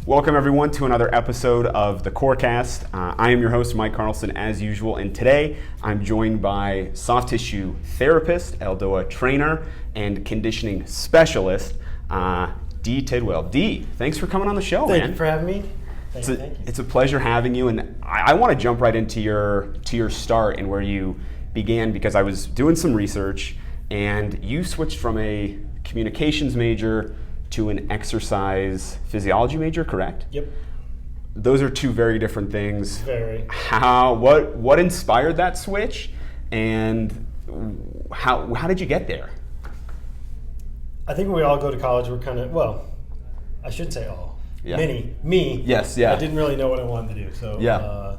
Welcome everyone to another episode of the CORECAST. I am your host, Mike Carlson, as usual, and today I'm joined by soft tissue therapist, Eldoa trainer, and conditioning specialist, Dee Tidwell. Dee, thanks for coming on the show, man. Thank you for having me. Thank you. It's a pleasure having you, and I want to jump right into your start and where you began, because I was doing some research, and you switched from a communications major to an exercise physiology major, correct? Yep. Those are two very different things. Very. What inspired that switch, and how did you get there? I think when we all go to college, we're kind of, well, I should say all. Yeah. Me. Yes, yeah. I didn't really know what I wanted to do. So yeah.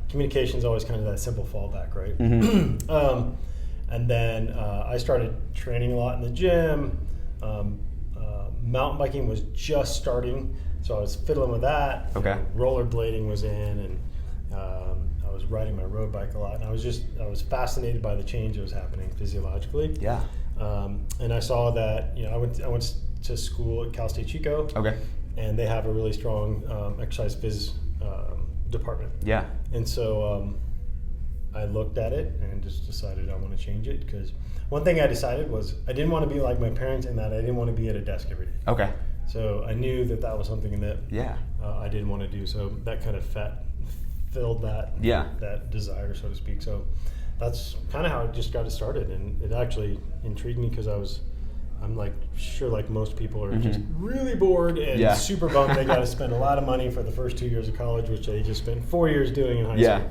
Communication's always kind of that simple fallback, right? Mm-hmm. And then I started training a lot in the gym. Mountain biking was just starting, so I was fiddling with that. Okay. Rollerblading was in, and I was riding my road bike a lot. And I was fascinated by the change that was happening physiologically. Yeah. And I saw that, I went to school at Cal State Chico. Okay. And they have a really strong exercise phys department. Yeah. And so I looked at it and just decided I want to change it, because one thing I decided was I didn't want to be like my parents in that I didn't want to be at a desk every day. Okay. So I knew that was something that I didn't want to do. So that kind of filled that desire, so to speak. So that's kind of how it just got it started, and it actually intrigued me because I'm like most people are just really bored and super bummed they got to spend a lot of money for the first 2 years of college, which they just spent 4 years doing in high school.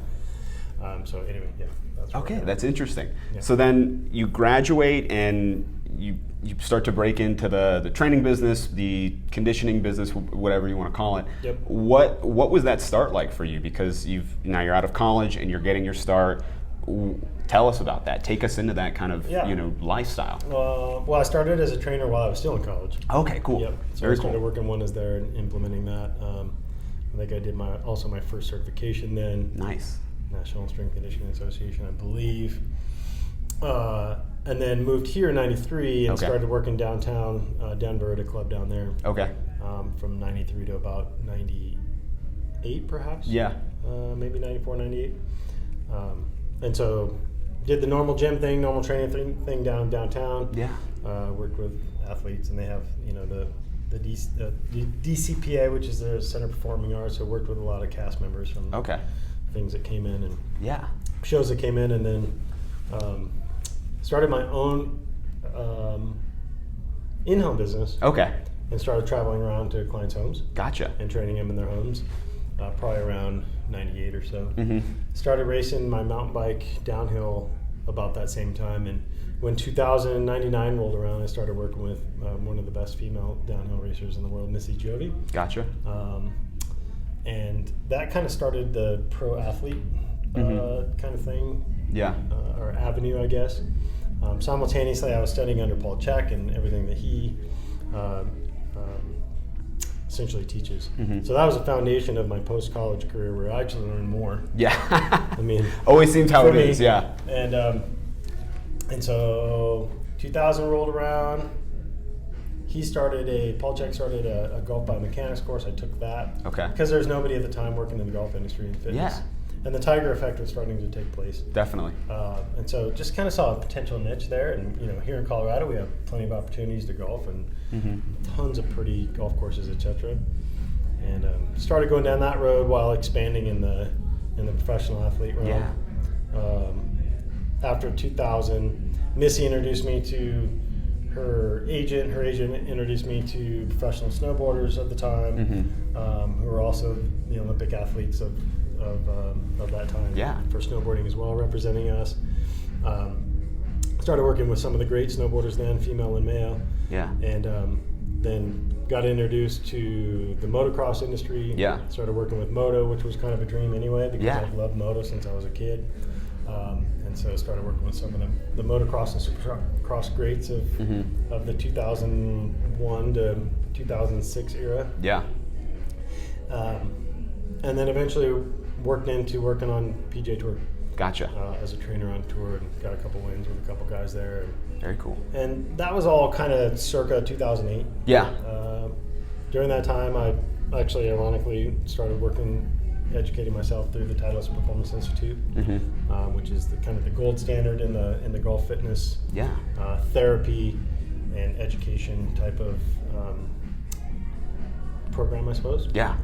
So anyway, that's okay, that's interesting. Yeah. So then you graduate and you start to break into the training business, the conditioning business, whatever you want to call it. Yep. What was that start like for you? Because now you're out of college and you're getting your start. Tell us about that. Take us into that kind of lifestyle. Well, I started as a trainer while I was still in college. Okay, cool. Yep. So Very I started cool. working when I was there and implementing that. I think I did my first certification then. Nice. National Strength Conditioning Association, I believe. And then moved here in '93 and started working downtown, Denver at a club down there. Okay. From '93 to about '98, perhaps. Yeah. Maybe '94, '98. And so did the normal gym thing, normal training thing downtown. Yeah. Worked with athletes, and they have the DCPA, which is the Center of Performing Arts. So worked with a lot of cast members from things that came in and shows that came in, and then started my own in-home business. Okay. And started traveling around to clients' homes. Gotcha. And training them in their homes. Probably around '98 or so. Mm-hmm. Started racing my mountain bike downhill about that same time, and when 2099 rolled around, I started working with one of the best female downhill racers in the world, Missy Giove. Gotcha. And that kind of started the pro athlete kind of thing. Yeah. Or avenue, I guess. Simultaneously, I was studying under Paul Chek and everything that he essentially teaches. Mm-hmm. So that was the foundation of my post-college career, where I actually learned more. Yeah. I mean, always seems how it is. Yeah. And so 2000 rolled around. Paul Chek started a golf biomechanics course. I took that. Okay. Because there's nobody at the time working in the golf industry in fitness. Yeah. And the Tiger effect was starting to take place. Definitely. And so just kind of saw a potential niche there. And here in Colorado, we have plenty of opportunities to golf and tons of pretty golf courses, etc. And started going down that road while expanding in the professional athlete realm. Yeah. After 2000, Missy introduced me to her agent. Her agent introduced me to professional snowboarders at the time, who were also the Olympic athletes of that time for snowboarding as well, representing us. Started working with some of the great snowboarders then, female and male. Yeah. And then got introduced to the motocross industry. Yeah. Started working with moto, which was kind of a dream anyway, because I've loved moto since I was a kid. And so started working with some of the motocross and supercross greats of the 2001 to 2006 era. Yeah. And then eventually working on PGA Tour. Gotcha. As a trainer on tour, and got a couple wins with a couple guys there. Very cool. And that was all kind of circa 2008. Yeah. During that time, I actually, ironically, started educating myself through the Titleist Performance Institute, which is the kind of the gold standard in the golf fitness therapy and education type of program, I suppose. Yeah.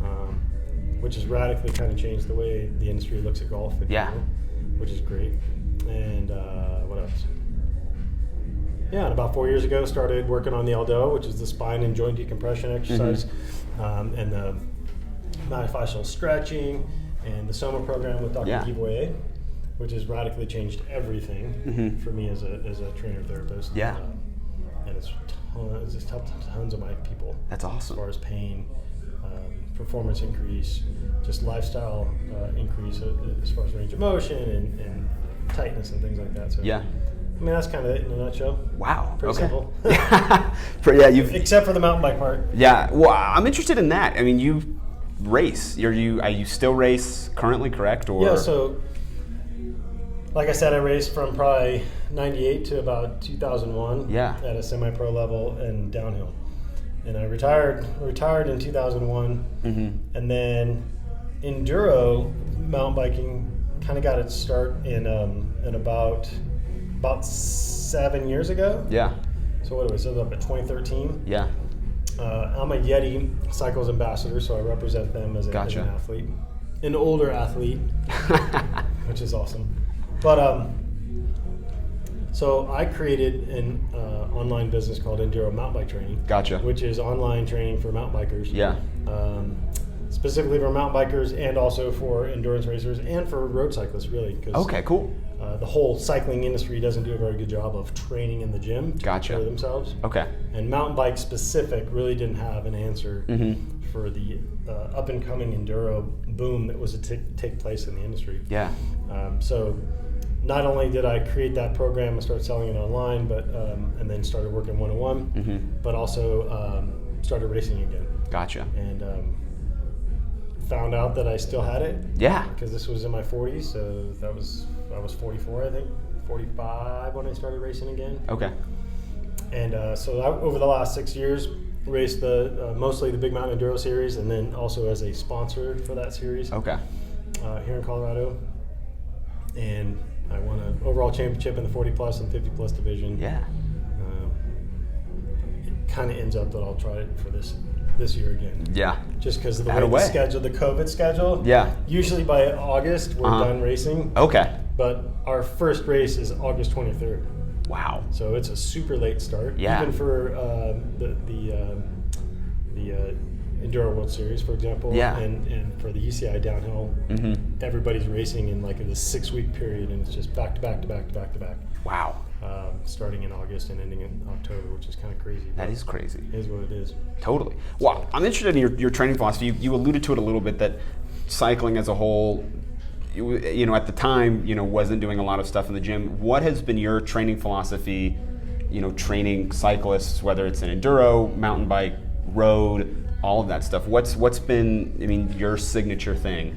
Which has radically kind of changed the way the industry looks at golf. Which is great. And what else? Yeah, and about 4 years ago, started working on the Aldoa, which is the spine and joint decompression exercise, and the myofascial stretching, and the Soma program with Dr. Dee Tidwell, which has radically changed everything for me as a trainer therapist. Yeah. And it's helped tons of my people. That's awesome. As far as pain, performance increase, just lifestyle increase as far as range of motion and tightness and things like that. So I mean, that's kind of it in a nutshell. Wow. Pretty simple. Except for the mountain bike part. Yeah. Well, I'm interested in that. I mean, you race. You still race currently, correct? Or yeah. So, like I said, I raced from probably '98 to about 2001. Yeah. At a semi-pro level and downhill. And I retired in 2001, and then enduro mountain biking kind of got its start in about 7 years ago. Yeah. So what was it? Up at 2013. Yeah. I'm a Yeti Cycles ambassador, so I represent them as an athlete, an older athlete, which is awesome. But so I created an online business called Enduro Mountain Bike Training. Gotcha. Which is online training for mountain bikers. Yeah. Specifically for mountain bikers and also for endurance racers and for road cyclists, really. Okay, cool. The whole cycling industry doesn't do a very good job of training in the gym to prepare themselves. Okay. And mountain bike specific really didn't have an answer for the up and coming enduro boom that was to take place in the industry. Yeah. So not only did I create that program and start selling it online, but and then started working one-on-one, but also started racing again. Gotcha. And found out that I still had it. Yeah. Because this was in my 40s, so I was 44, I think, 45 when I started racing again. Okay. And so over the last 6 years, raced mostly the Big Mountain Enduro Series, and then also as a sponsor for that series. Okay. Here in Colorado. And I won an overall championship in the 40 plus and 50 plus division. Yeah. It kind of ends up that I'll try it for this year again. Yeah. Just because of the way the schedule, the COVID schedule. Yeah. Usually by August we're done racing. Okay. But our first race is August 23rd. Wow. So it's a super late start. Yeah. Even for the Enduro World Series, for example. Yeah. And for the UCI downhill, everybody's racing in like a 6-week period, and it's just back to back to back to back to back. Wow. Starting in August and ending in October, which is kind of crazy. That is crazy. It is what it is. Totally. Well, I'm interested in your training philosophy. You alluded to it a little bit, that cycling as a whole, at the time, wasn't doing a lot of stuff in the gym. What has been your training philosophy, training cyclists, whether it's an enduro, mountain bike, road, all of that stuff? What's been, your signature thing?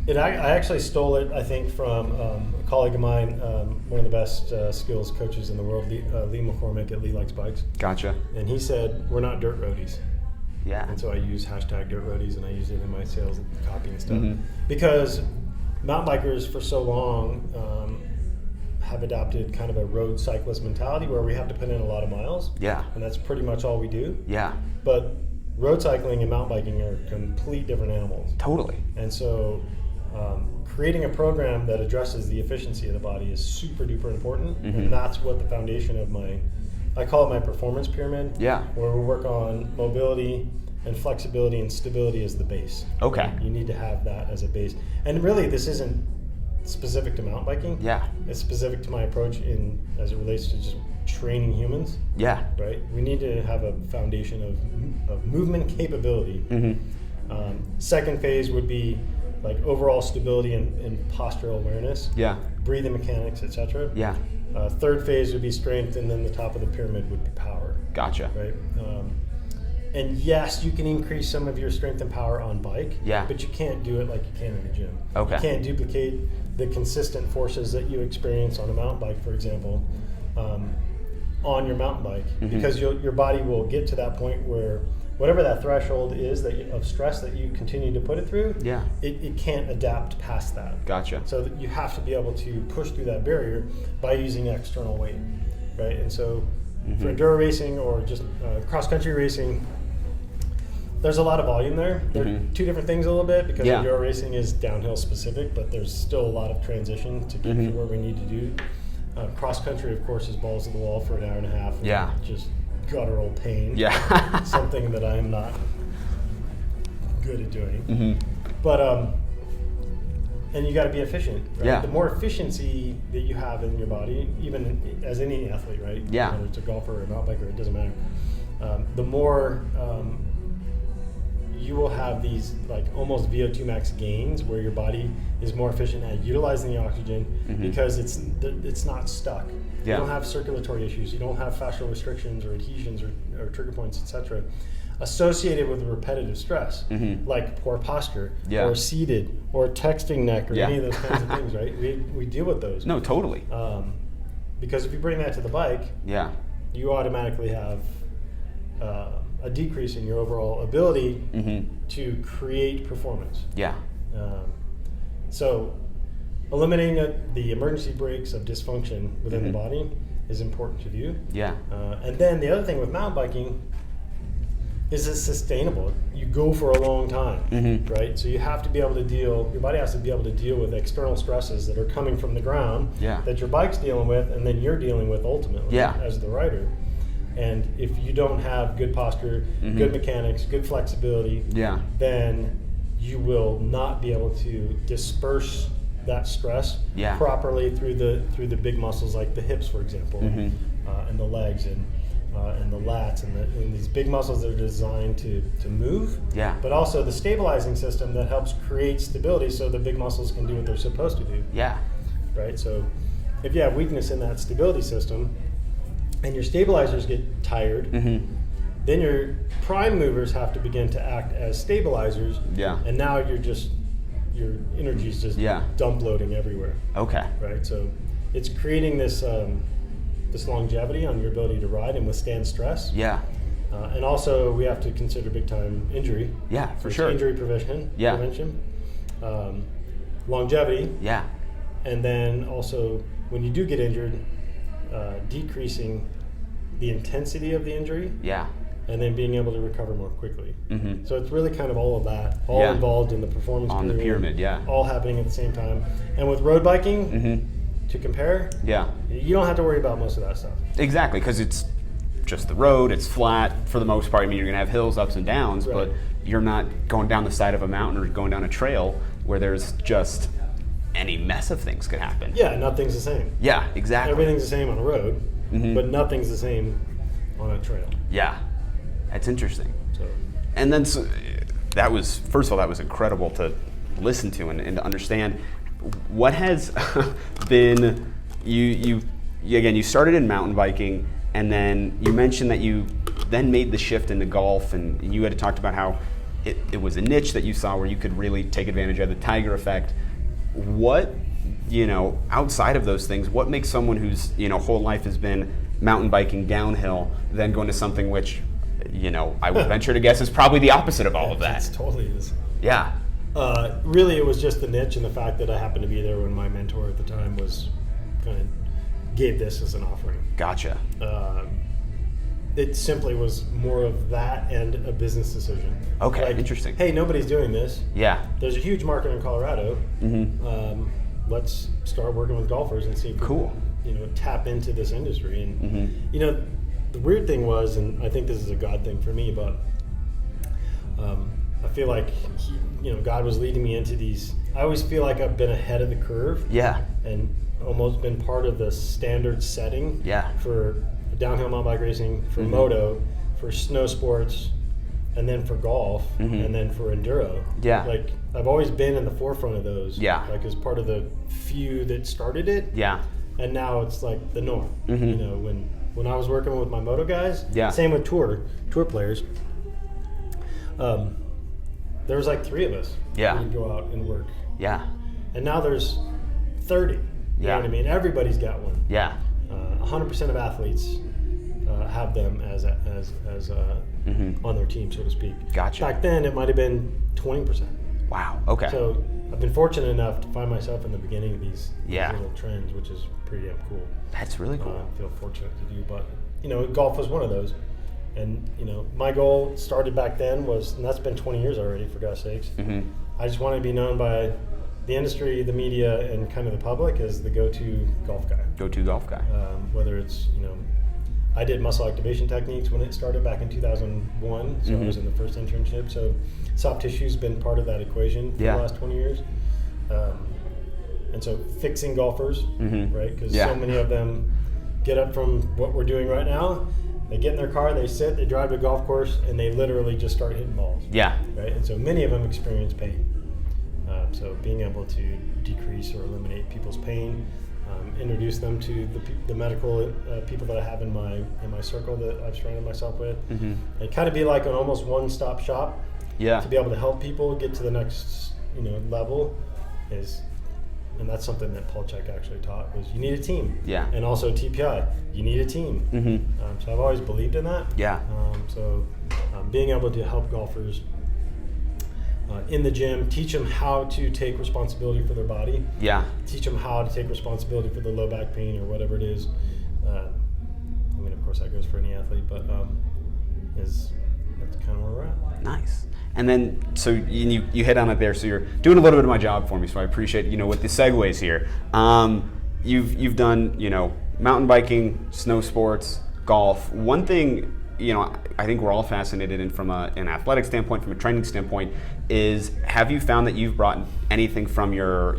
I actually stole it, I think, from a colleague of mine, one of the best skills coaches in the world, Lee McCormick at Lee Likes Bikes. Gotcha. And he said, we're not dirt roadies. Yeah. And so I use #dirt roadies, and I use it in my sales copy and stuff. Because mountain bikers for so long have adopted kind of a road cyclist mentality where we have to put in a lot of miles. Yeah. And that's pretty much all we do. Yeah. But road cycling and mountain biking are complete different animals. Totally. And so creating a program that addresses the efficiency of the body is super duper important. And that's what the foundation of I call it my performance pyramid. Yeah. Where we work on mobility and flexibility and stability as the base. Okay. You need to have that as a base. And really, this isn't specific to mountain biking. Yeah. It's specific to my approach as it relates to just training humans. Yeah. Right? We need to have a foundation of movement capability. Second phase would be like overall stability and postural awareness. Yeah. Breathing mechanics, etc. Yeah. Third phase would be strength, and then the top of the pyramid would be power. Gotcha. Right? And yes, you can increase some of your strength and power on bike, but you can't do it like you can in the gym. Okay. You can't duplicate the consistent forces that you experience on a mountain bike, for example, on your mountain bike, because your body will get to that point where whatever that threshold is of stress that you continue to put it through, it can't adapt past that. Gotcha. So that you have to be able to push through that barrier by using external weight, right? And so for enduro racing or just cross-country racing, there's a lot of volume there. They're two different things a little bit, because enduro racing is downhill specific, but there's still a lot of transition to get to where we need to do. Cross-country, of course, is balls to the wall for an hour and a half. Just guttural pain. Something that I'm not good at doing. But, and you got to be efficient, right? The more efficiency that you have in your body, even as any athlete, right? Whether it's a golfer or a mountain biker, it doesn't matter. The more you will have these like almost VO2 max gains, where your body is more efficient at utilizing the oxygen because it's not stuck. You don't have circulatory issues. You don't have fascial restrictions or adhesions or trigger points, etc., associated with repetitive stress, like poor posture or seated or texting neck or any of those kinds of things, right? We deal with those. No, totally. Because if you bring that to the bike, you automatically have a decrease in your overall ability to create performance. So eliminating the emergency brakes of dysfunction within the body is important to do. And then the other thing with mountain biking is it's sustainable. You go for a long time, right? So you have to be able to your body has to be able to deal with external stresses that are coming from the ground that your bike's dealing with, and then you're dealing with ultimately as the rider. And if you don't have good posture, good mechanics, good flexibility, then you will not be able to disperse that stress properly through the big muscles like the hips, for example, and the legs and the lats and these big muscles that are designed to move. But also the stabilizing system that helps create stability so the big muscles can do what they're supposed to do. Right. So if you have weakness in that stability system, and your stabilizers get tired, then your prime movers have to begin to act as stabilizers. And now your energy's just dump loading everywhere. Right. So it's creating this this longevity on your ability to ride and withstand stress. And also we have to consider big time injury. For sure. Injury prevention. Longevity. And then also when you do get injured, decreasing the intensity of the injury, and then being able to recover more quickly. So it's really kind of all of that, all involved in the performance on the pyramid, all happening at the same time. And with road biking, to compare, you don't have to worry about most of that stuff. Exactly, because it's just the road, it's flat for the most part. I mean, you're going to have hills, ups and downs, but you're not going down the side of a mountain or going down a trail where there's just any mess of things could happen. Nothing's the same. Exactly. Everything's the same on a road, but nothing's the same on a trail. That's interesting. And then that was, first of all, that was incredible to listen to and to understand. What has been, you started in mountain biking, and then you mentioned that you then made the shift into golf, and you had talked about how it was a niche that you saw where you could really take advantage of the Tiger effect. What, outside of those things, what makes someone whose, whole life has been mountain biking downhill, then going to something which, I would venture to guess is probably the opposite of all of that? It totally is. Really, it was just the niche and the fact that I happened to be there when my mentor at the time was kind of gave this as an offering. Gotcha. It simply was more of that and a business decision. Interesting. Hey, nobody's doing this. There's a huge market in Colorado. Let's start working with golfers and see if we can, tap into this industry. And the weird thing was, and I think this is a God thing for me, but I feel like God was leading me into these. I always feel like I've been ahead of the curve. And almost been part of the standard setting. For downhill mountain bike racing, for moto, for snow sports, and then for golf, and then for enduro. Like I've always been in the forefront of those. Like as part of the few that started it. And now it's like the norm. When I was working with my moto guys, same with tour players. There was like 3 of us who would go out and work. And now there's 30. You know what I mean? Everybody's got one. 100% of athletes have them as on their team, so to speak. Gotcha. Back then, it might have been 20%. Wow. Okay. So I've been fortunate enough to find myself in the beginning of these little trends, which is pretty damn cool. That's really cool. I feel fortunate to do, but golf was one of those. And my goal started back then and that's been 20 years already, for God's sakes. I just wanted to be known by the industry, the media, and kind of the public as the go-to golf guy. Whether it's I did muscle activation techniques when it started back in 2001, so I was in the first internship. So soft tissue's been part of that equation for the last 20 years. And so fixing golfers, right? Because so many of them get up from what we're doing right now, they get in their car, they sit, they drive to a golf course, and they literally just start hitting balls. Yeah. Right? And so many of them experience pain. So being able to decrease or eliminate people's pain, introduce them to the medical people that I have in my circle that I've surrounded myself with, and kind of be like an almost one-stop shop. Yeah. To be able to help people get to the next level and that's something that Paul Chek actually taught, was you need a team. Yeah. And also TPI, you need a team. So I've always believed in that. Yeah. So being able to help golfers in the gym, teach them how to take responsibility for their body. Yeah. Teach them how to take responsibility for their low back pain or whatever it is. I mean, of course, that goes for any athlete, but that's kind of where we're at. Nice. And then, so you hit on it there. So you're doing a little bit of my job for me. So I appreciate with the segues here. You've done mountain biking, snow sports, golf. One thing I think we're all fascinated in from an athletic standpoint, from a training standpoint, is have you found that you've brought anything from your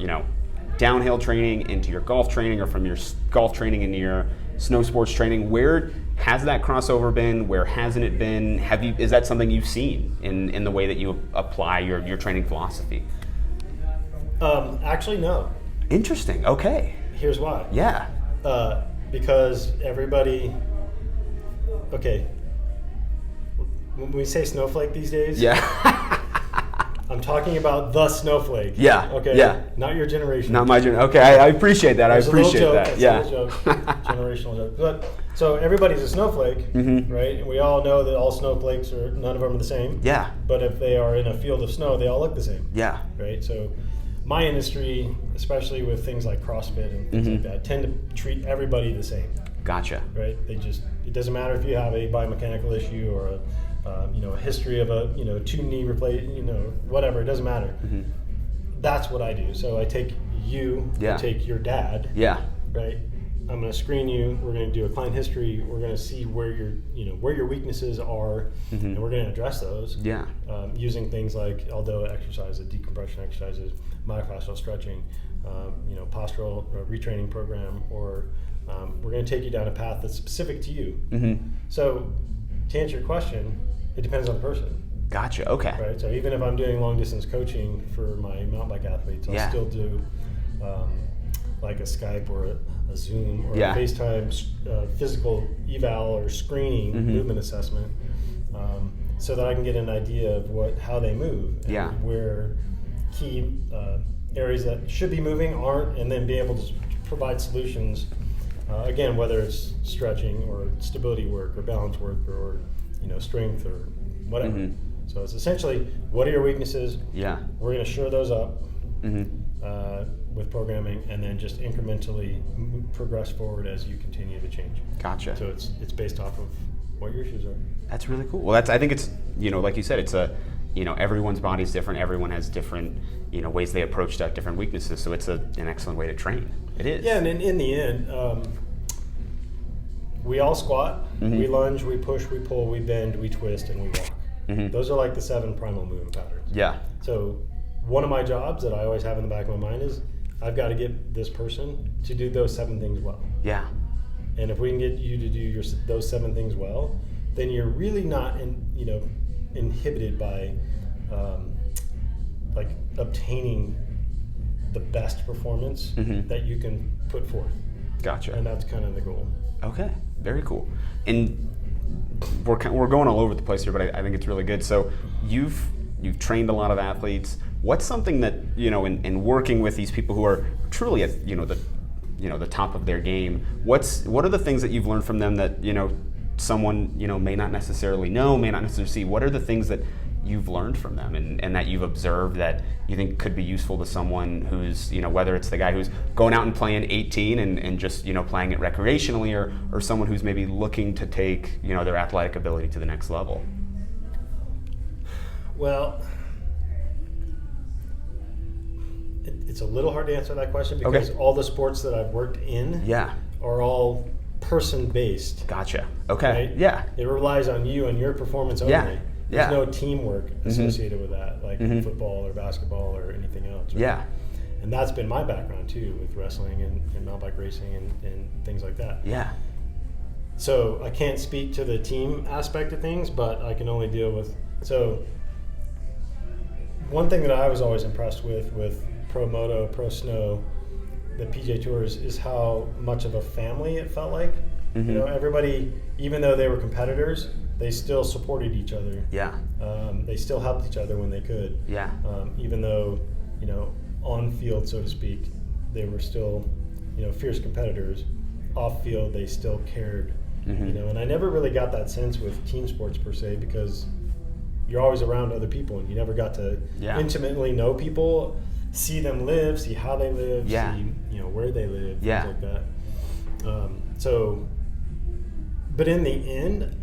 downhill training into your golf training, or from your golf training into your snow sports training? Where has that crossover been? Where hasn't it been? Is that something you've seen in the way that you apply your training philosophy? Actually, no. Interesting. Okay. Here's why. Yeah. Because everybody. Okay. When we say snowflake these days, I'm talking about the snowflake. Yeah. Okay. Yeah. Not your generation. Not my generation. Okay, I appreciate that. There's I appreciate a little that. joke. Yeah. A little joke. Generational joke. But so everybody's a snowflake, right? And we all know that all snowflakes none of them are the same. Yeah. But if they are in a field of snow, they all look the same. Yeah. Right. So my industry, especially with things like CrossFit and things like that, tend to treat everybody the same. Gotcha. Right. It doesn't matter if you have a biomechanical issue or a history of a 2-knee whatever, it doesn't matter. That's what I do. So I take you, I take your dad, right? I'm going to screen you. We're going to do a client history. We're going to see where your weaknesses are, and we're going to address those. Using things like Aldoa exercises, decompression exercises, myofascial stretching, postural retraining program, or we're going to take you down a path that's specific to you. So to answer your question, it depends on the person. Gotcha. Okay. Right. So even if I'm doing long distance coaching for my mountain bike athletes, I'll still do like a Skype or a Zoom or a FaceTime physical eval or screening movement assessment, so that I can get an idea of how they move and where key areas that should be moving aren't, and then be able to provide solutions. Again, whether it's stretching or stability work or balance work or strength or whatever. So it's essentially, what are your weaknesses? Yeah. We're going to shore those up with programming, and then just incrementally progress forward as you continue to change. Gotcha. So it's based off of what your issues are. That's really cool. Well, I think it's like you said, it's everyone's body's different. Everyone has different ways they approach different weaknesses. So it's an excellent way to train. It is. Yeah, and in the end, we all squat, we lunge, we push, we pull, we bend, we twist, and we walk. Those are like the 7 primal movement patterns. Yeah. So one of my jobs that I always have in the back of my mind is I've got to get this person to do those 7 things well. Yeah. And if we can get you to do those 7 things well, then you're really not inhibited by obtaining the best performance that you can put forth. Gotcha. And that's kind of the goal. Okay, very cool. And we're going all over the place here, but I think it's really good. So you've trained a lot of athletes. What's something that in working with these people who are truly at the top of their game? What are the things that you've learned from them that someone, may not necessarily know, may not necessarily see? What are the things that you've learned from them and that you've observed that you think could be useful to someone who's, whether it's the guy who's going out and playing 18 and just, playing it recreationally, or someone who's maybe looking to take, their athletic ability to the next level? Well, it's a little hard to answer that question because all the sports that I've worked in are all person-based. Gotcha. Okay. Right? Yeah. It relies on you and your performance only. Yeah. There's no teamwork associated with that, like football or basketball or anything else. Right? Yeah. And that's been my background too, with wrestling and mountain bike racing and things like that. Yeah. So I can't speak to the team aspect of things, but I can only deal with. So one thing that I was always impressed with Pro Moto, Pro Snow, the PJ Tours, is how much of a family it felt like. Everybody, even though they were competitors, they still supported each other. Yeah. They still helped each other when they could. Yeah. Even though, on field, so to speak, they were still, fierce competitors. Off field, they still cared. And I never really got that sense with team sports per se, because you're always around other people and you never got to intimately know people, see them live, see how they live, see where they live, things like that. But in the end,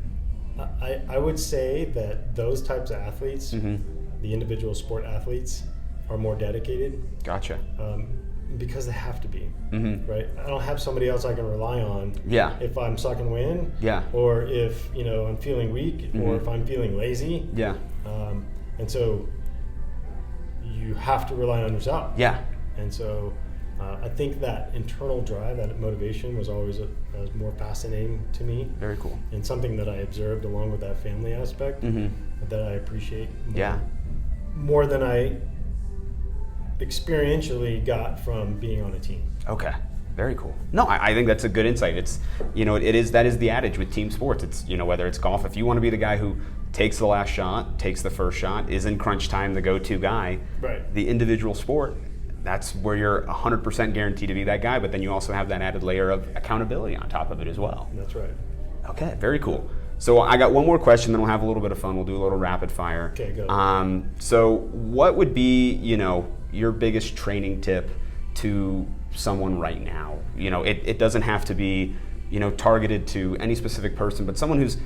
I would say that those types of athletes, the individual sport athletes, are more dedicated. Gotcha. Because they have to be, right? I don't have somebody else I can rely on if I'm sucking wind, or if I'm feeling weak, or if I'm feeling lazy. And so you have to rely on yourself. And so I think that internal drive, that motivation, was always more fascinating to me. Very cool. And something that I observed along with that family aspect that I appreciate more than I experientially got from being on a team. Okay. Very cool. No, I think that's a good insight. It's, that is the adage with team sports. It's, whether it's golf, if you want to be the guy who takes the last shot, takes the first shot, is in crunch time the go-to guy, the individual sport, that's where you're 100% guaranteed to be that guy, but then you also have that added layer of accountability on top of it as well. That's right. Okay, very cool. So I got one more question, then we'll have a little bit of fun. We'll do a little rapid fire. Okay, go. So what would be, your biggest training tip to someone right now? It doesn't have to be, targeted to any specific person, but someone who's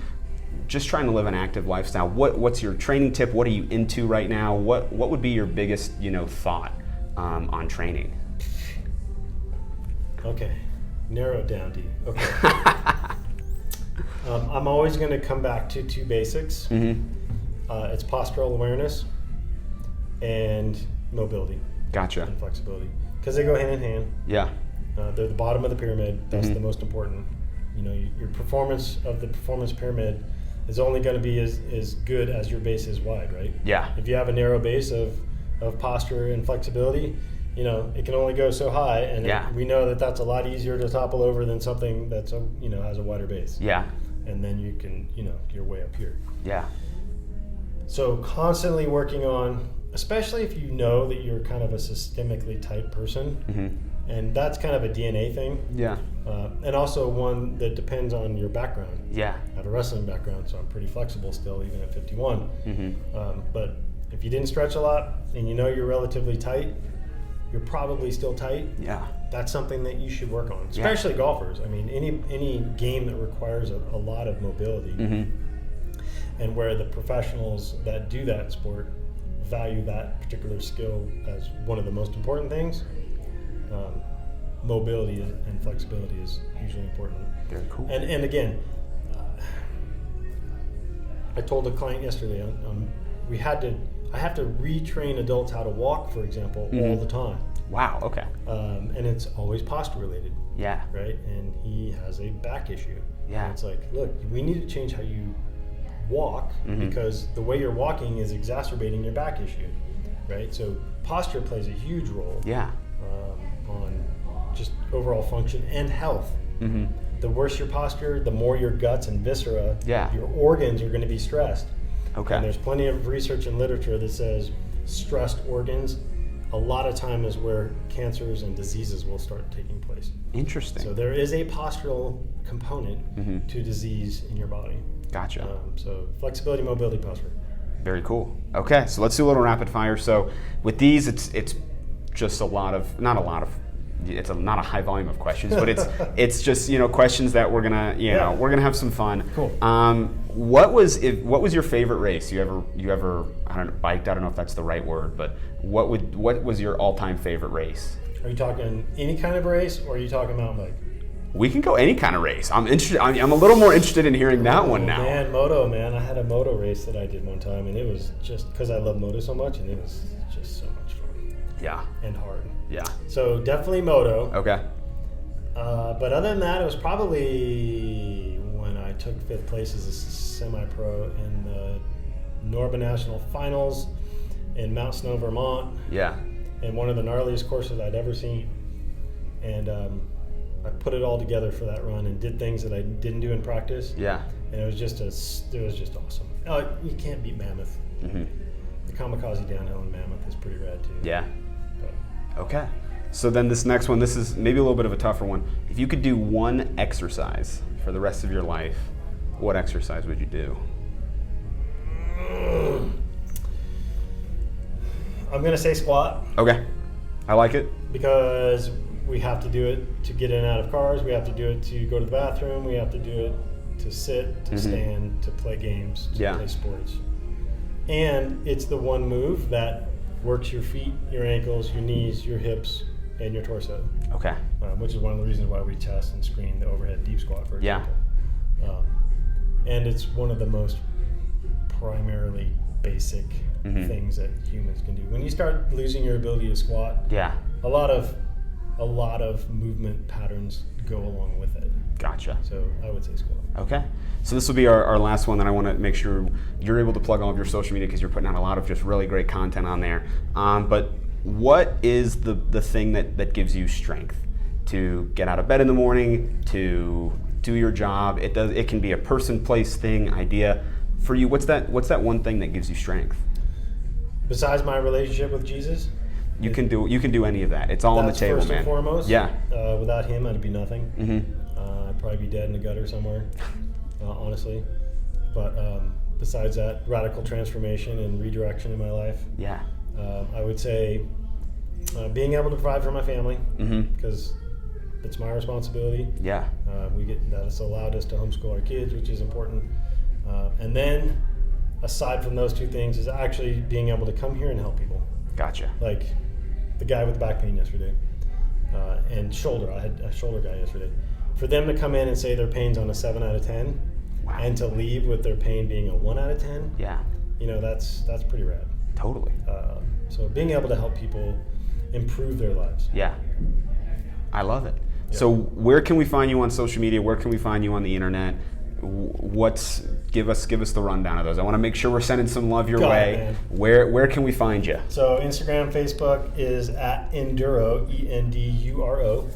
just trying to live an active lifestyle. What's your training tip? What are you into right now? What would be your biggest, thought on training? Okay, narrow it down, Dee. Okay. I'm always going to come back to two basics. It's postural awareness and mobility. Gotcha. And flexibility, because they go hand in hand. Yeah. They're the bottom of the pyramid. That's the most important. Your performance of the performance pyramid is only going to be as good as your base is wide, right? Yeah. If you have a narrow base of posture and flexibility, it can only go so high, and we know that that's a lot easier to topple over than something that's has a wider base. Yeah. And then you can you're way up here. Yeah. So constantly working on, especially if you know that you're kind of a systemically tight person, and that's kind of a DNA thing. Yeah. And also one that depends on your background. Yeah. I have a wrestling background, so I'm pretty flexible still, even at 51. But if you didn't stretch a lot and you're relatively tight, you're probably still tight. Yeah. That's something that you should work on, especially golfers. I mean, any game that requires a lot of mobility, and where the professionals that do that sport value that particular skill as one of the most important things, mobility and flexibility is hugely important. Very cool. And again, I told a client yesterday, I have to retrain adults how to walk, for example, all the time. Wow, okay. And it's always posture related. Yeah. Right? And he has a back issue. Yeah. And it's like, look, we need to change how you walk, because the way you're walking is exacerbating your back issue, right? So posture plays a huge role on just overall function and health. The worse your posture, the more your guts and viscera, your organs are going to be stressed. Okay. And there's plenty of research and literature that says stressed organs a lot of time is where cancers and diseases will start taking place. Interesting. So there is a postural component to disease in your body. Gotcha. So flexibility, mobility, posture. Very cool. Okay, so let's do a little rapid fire. So with these, it's just not a high volume of questions, but it's just questions that we're gonna have some fun. Cool. What was your favorite race you ever I don't know, biked? I don't know if that's the right word, but what was your all-time favorite race? Are you talking any kind of race, or are you talking mountain bike? We can go any kind of race. I'm interested. I'm a little more interested in hearing that one now. Moto, man. I had a moto race that I did one time, and it was just because I love moto so much, and it was just so much fun. Yeah. And hard. Yeah. So definitely moto. Okay. But other than that, it was probably when I took 5th place as a semi-pro in the Norba National Finals in Mount Snow, Vermont. Yeah. And one of the gnarliest courses I'd ever seen. And I put it all together for that run and did things that I didn't do in practice. Yeah. And it was just awesome. Oh, you can't beat Mammoth. Mm-hmm. The kamikaze downhill in Mammoth is pretty rad too. Yeah. But, okay. So then this next one, this is maybe a little bit of a tougher one. If you could do one exercise for the rest of your life, what exercise would you do? I'm gonna say squat. Okay. I like it. Because we have to do it to get in and out of cars. We have to do it to go to the bathroom. We have to do it to sit, to stand, to play games, to play sports. And it's the one move that works your feet, your ankles, your knees, your hips, and your torso. Okay. Which is one of the reasons why we test and screen the overhead deep squat, for example. And it's one of the most primarily basic things that humans can do. When you start losing your ability to squat, a lot of movement patterns go along with it. Gotcha. So I would say squat. Okay. So this will be our last one that I want to make sure you're able to plug all of your social media because you're putting out a lot of just really great content on there. But what is the thing that gives you strength to get out of bed in the morning, to do your job? It can be a person, place, thing, idea. For you, what's that one thing that gives you strength? Besides my relationship with Jesus? You can do any of that. It's all on the table, first man. And foremost. Yeah. Without him, I'd be nothing. I'd probably be dead in the gutter somewhere, honestly. But besides that, radical transformation and redirection in my life. Yeah. I would say being able to provide for my family because it's my responsibility. Yeah. That's allowed us to homeschool our kids, which is important. And then, aside from those two things, is actually being able to come here and help people. Gotcha. Like the guy with back pain yesterday and shoulder. I had a shoulder guy yesterday. For them to come in and say their pain's on a 7 out of 10 and to leave with their pain being a 1 out of 10, that's pretty rad. Totally. So being able to help people improve their lives. Yeah. I love it. Yeah. So where can we find you on social media? Where can we find you on the internet? Give us the rundown of those. I want to make sure we're sending some love your way. Where can we find you? So Instagram, Facebook is at Enduro, ENDURO,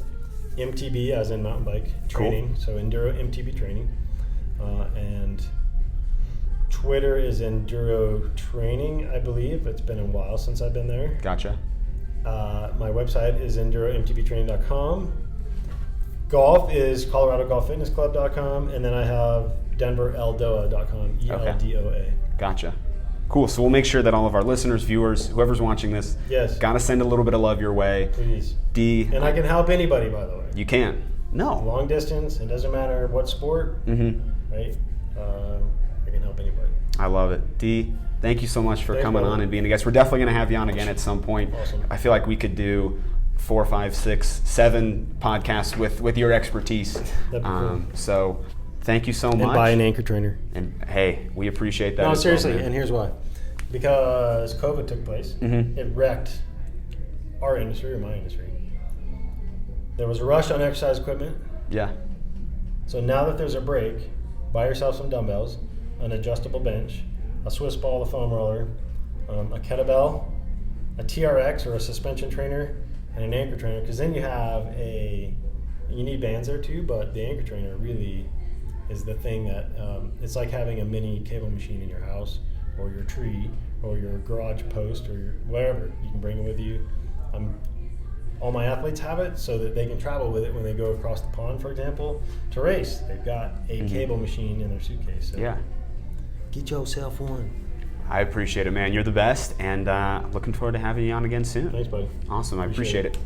MTB as in mountain bike training. Cool. So Enduro MTB training, and Twitter is Enduro Training. I believe it's been a while since I've been there. Gotcha. My website is EnduroMTBtraining.com. Golf is ColoradoGolfFitnessClub.com, and then I have DenverEldoa.com, ELDOA. Gotcha. Cool. So we'll make sure that all of our listeners, viewers, whoever's watching this, got to send a little bit of love your way. Please. Dee. And I can help anybody, by the way. You can. No. Long distance, it doesn't matter what sport, right? I can help anybody. I love it. Dee, thank you so much for coming on and being a guest. We're definitely going to have you on again at some point. Awesome. I feel like we could do 4, 5, 6, 7 podcasts with your expertise. That'd be cool. So thank you so much. And buy an anchor trainer. And hey, we appreciate that. No, seriously, and here's why. Because COVID took place, it wrecked our industry, or my industry. There was a rush on exercise equipment. Yeah. So now that there's a break, buy yourself some dumbbells, an adjustable bench, a Swiss ball, a foam roller, a kettlebell, a TRX or a suspension trainer, and an anchor trainer, because then you need bands there too, but the anchor trainer really is the thing that, it's like having a mini cable machine in your house or your tree or your garage post or your whatever. You can bring it with you. All my athletes have it so that they can travel with it when they go across the pond, for example, to race. They've got a cable machine in their suitcase. So Yeah. get yourself one. I appreciate it, man. You're the best, and looking forward to having you on again soon. Thanks, buddy. Awesome. I appreciate it.